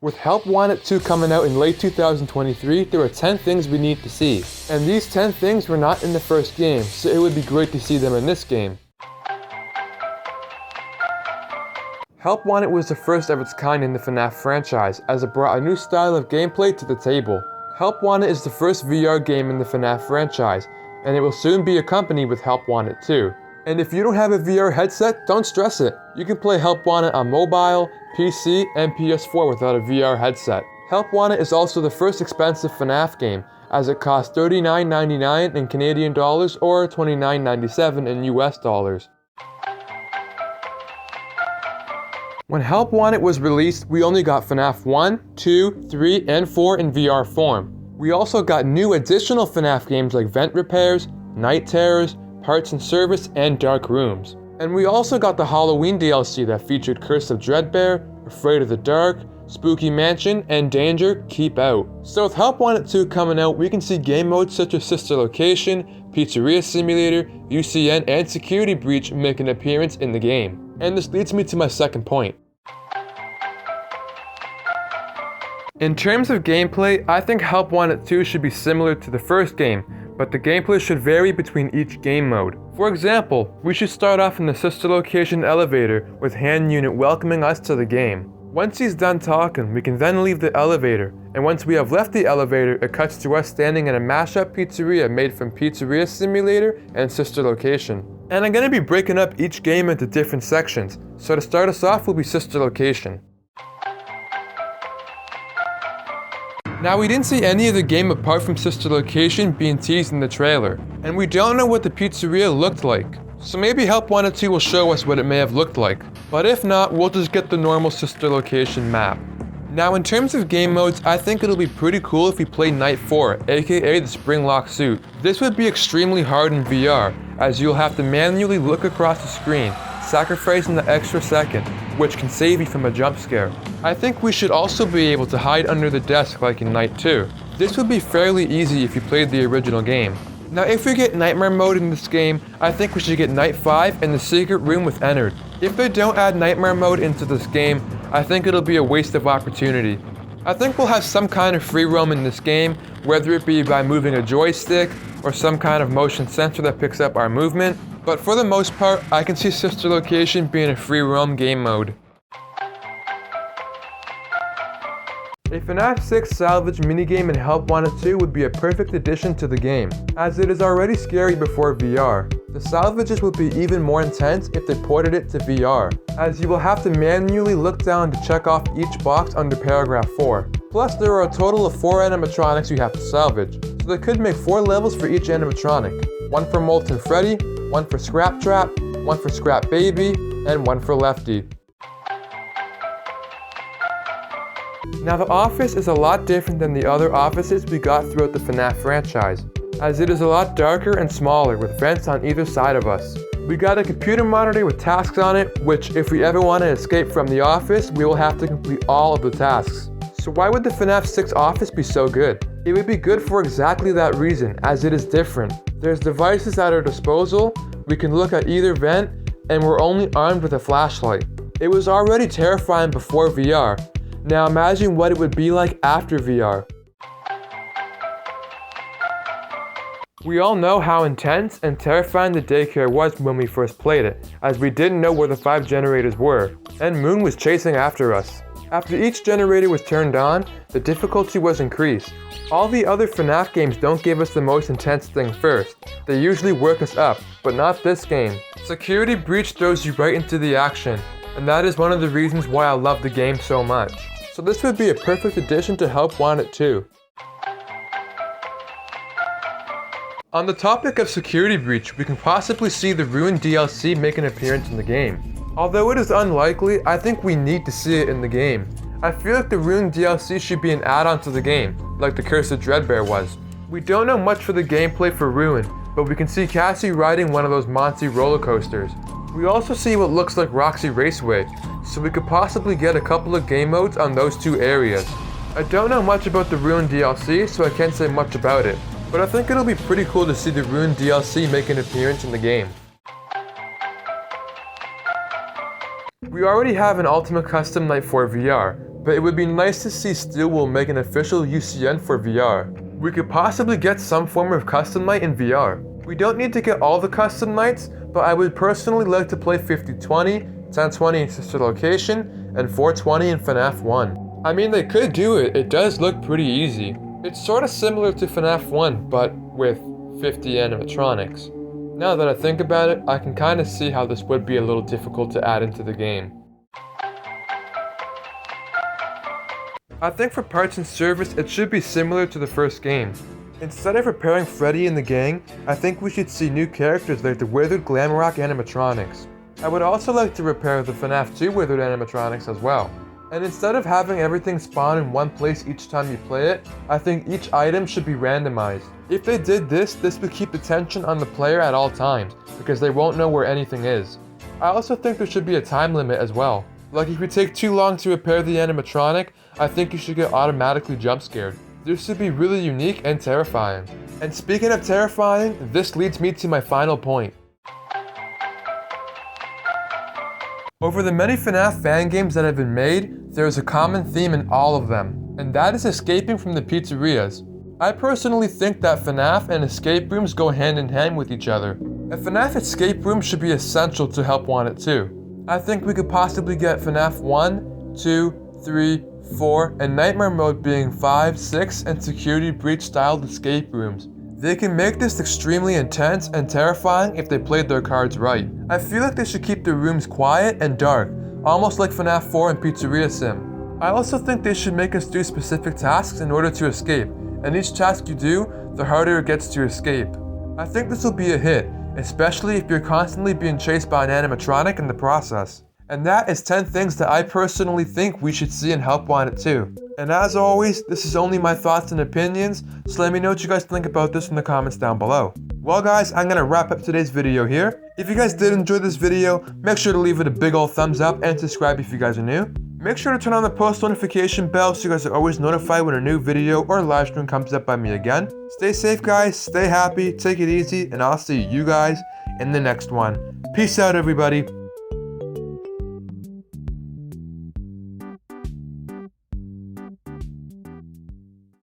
With Help Wanted 2 coming out in late 2023, there are 10 things we need to see. And these 10 things were not in the first game, so it would be great to see them in this game. Help Wanted was the first of its kind in the FNAF franchise, as it brought a new style of gameplay to the table. Help Wanted is the first VR game in the FNAF franchise, and it will soon be accompanied with Help Wanted 2. And if you don't have a VR headset, don't stress it. You can play Help Wanted on mobile, PC, and PS4 without a VR headset. Help Wanted is also the first expensive FNAF game, as it costs $39.99 in Canadian dollars or $29.97 in US dollars. When Help Wanted was released, we only got FNAF 1, 2, 3, and 4 in VR form. We also got new additional FNAF games like Vent Repairs, Night Terrors, Parts and Service, and Dark Rooms. And we also got the Halloween DLC that featured Curse of Dreadbear, Afraid of the Dark, Spooky Mansion, and Danger Keep Out. So with Help Wanted 2 coming out, we can see game modes such as Sister Location, Pizzeria Simulator, UCN, and Security Breach make an appearance in the game. And this leads me to my second point. In terms of gameplay, I think Help Wanted 2 should be similar to the first game, but the gameplay should vary between each game mode. For example, we should start off in the Sister Location elevator with Hand Unit welcoming us to the game. Once he's done talking, we can then leave the elevator, and once we have left the elevator, it cuts to us standing in a mashup pizzeria made from Pizzeria Simulator and Sister Location. And I'm going to be breaking up each game into different sections, so to start us off will be Sister Location. Now, we didn't see any of the game apart from Sister Location being teased in the trailer, and we don't know what the pizzeria looked like. So maybe Help Wanted 2 will show us what it may have looked like, but if not, we'll just get the normal Sister Location map. Now, in terms of game modes, I think it'll be pretty cool if we play Night 4, aka the Spring Lock Suit. This would be extremely hard in VR, as you'll have to manually look across the screen, sacrificing the extra second, which can save you from a jump scare. I think we should also be able to hide under the desk like in Night 2. This would be fairly easy if you played the original game. Now, if we get Nightmare mode in this game, I think we should get Night 5 and the secret room with Ennard. If they don't add Nightmare mode into this game, I think it'll be a waste of opportunity. I think we'll have some kind of free roam in this game, whether it be by moving a joystick or some kind of motion sensor that picks up our movement, but for the most part, I can see Sister Location being a free roam game mode. A FNAF 6 Salvage minigame in Help Wanted 2 would be a perfect addition to the game, as it is already scary before VR. The salvages will be even more intense if they ported it to VR, as you will have to manually look down to check off each box under paragraph 4. Plus, there are a total of 4 animatronics you have to salvage, so they could make 4 levels for each animatronic. One for Molten Freddy, one for Scrap Trap, one for Scrap Baby, and one for Lefty. Now, the office is a lot different than the other offices we got throughout the FNAF franchise, as it is a lot darker and smaller with vents on either side of us. We got a computer monitor with tasks on it, which if we ever want to escape from the office, we will have to complete all of the tasks. So why would the FNAF 6 office be so good? It would be good for exactly that reason, as it is different. There's devices at our disposal, we can look at either vent, and we're only armed with a flashlight. It was already terrifying before VR. Now imagine what it would be like after VR. We all know how intense and terrifying the DAYCARE was when we first played it, as we didn't know where the 5 generators were, and Moon was chasing after us. After each generator was turned on, the difficulty was increased. All the other FNAF games don't give us the most intense thing first. They usually work us up, but not this game. Security Breach throws you right into the action, and that is one of the reasons why I love the game so much. So this would be a perfect addition to Help Wanted 2. On the topic of Security Breach, we can possibly see the Ruined DLC make an appearance in the game. Although it is unlikely, I think we need to see it in the game. I feel like the Ruined DLC should be an add-on to the game, like the Curse of Dreadbear was. We don't know much for the gameplay for Ruined, but we can see Cassie riding one of those Monty roller coasters. We also see what looks like Roxy Raceway, so we could possibly get a couple of game modes on those 2 areas. I don't know much about the Ruined DLC, so I can't say much about it, but I think it'll be pretty cool to see the Ruined DLC make an appearance in the game. We already have an Ultimate Custom Night for VR, but it would be nice to see Steel will make an official UCN for VR. We could possibly get some form of custom night in VR. We don't need to get all the custom nights, but I would personally like to play 5020, 1020 in Sister Location, and 420 in FNAF 1. I mean, they could do it, it does look pretty easy. It's sort of similar to FNAF 1, but with 50 animatronics. Now that I think about it, I can kind of see how this would be a little difficult to add into the game. I think for parts and service, it should be similar to the first game. Instead of repairing Freddy and the gang, I think we should see new characters like the Withered Glamrock animatronics. I would also like to repair the FNAF 2 Withered animatronics as well. And instead of having everything spawn in one place each time you play it, I think each item should be randomized. If they did this would keep the tension on the player at all times, because they won't know where anything is. I also think there should be a time limit as well. Like if you take too long to repair the animatronic, I think you should get automatically jump scared. This should be really unique and terrifying. And speaking of terrifying, this leads me to my final point. Over the many FNAF fan games that have been made, there is a common theme in all of them, and that is escaping from the pizzerias. I personally think that FNAF and escape rooms go hand in hand with each other. A FNAF escape room should be essential to Help Wanted 2. I think we could possibly get FNAF 1, 2, 3, 4, and Nightmare Mode being 5, 6, and Security Breach styled escape rooms. They can make this extremely intense and terrifying if they played their cards right. I feel like they should keep their rooms quiet and dark, almost like FNAF 4 and Pizzeria Sim. I also think they should make us do specific tasks in order to escape, and each task you do, the harder it gets to escape. I think this will be a hit, especially if you're constantly being chased by an animatronic in the process. And that is 10 things that I personally think we should see in Help Wanted 2. And as always, this is only my thoughts and opinions, so let me know what you guys think about this in the comments down below. Well guys, I'm gonna wrap up today's video here. If you guys did enjoy this video, make sure to leave it a big ol' thumbs up and subscribe if you guys are new. Make sure to turn on the post notification bell so you guys are always notified when a new video or live stream comes up by me again. Stay safe guys, stay happy, take it easy, and I'll see you guys in the next one. Peace out everybody.